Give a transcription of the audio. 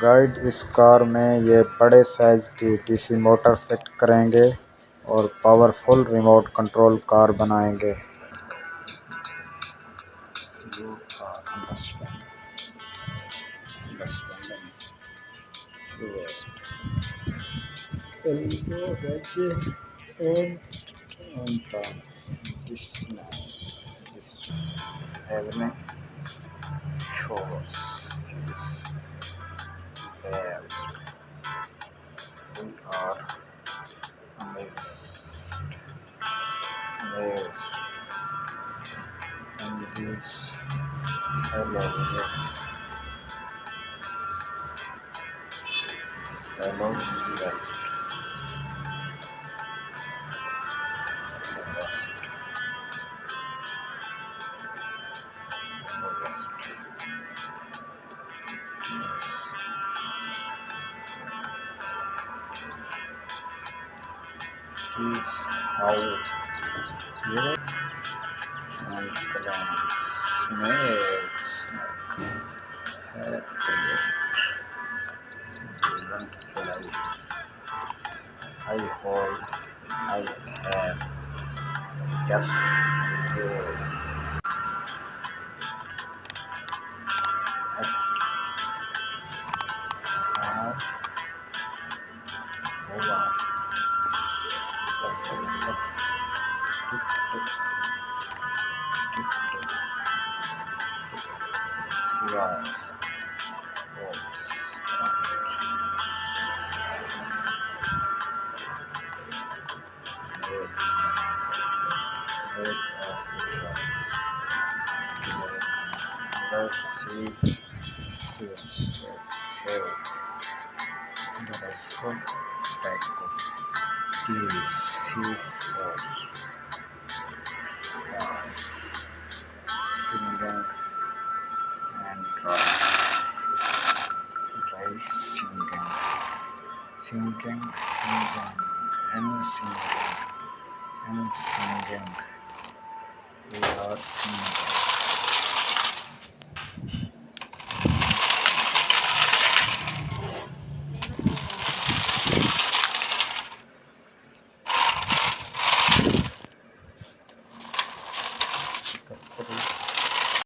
Guide इस car में ये बड़े साइज की डीसी मोटर फिट करेंगे और पावरफुल रिमोट कंट्रोल कार बनाएंगे। You are understanding. Yes. Elbow, gadget, and this helmet shows belt. We are amazed. Amazed. And this hello, yes. Hello, yes. This house here and clowns. Snakes. Happy. Don't fly. I hold. I have just good. Have over. Yeah. Let's see. Here. The back of the singing and dry singing and singing. We are singing.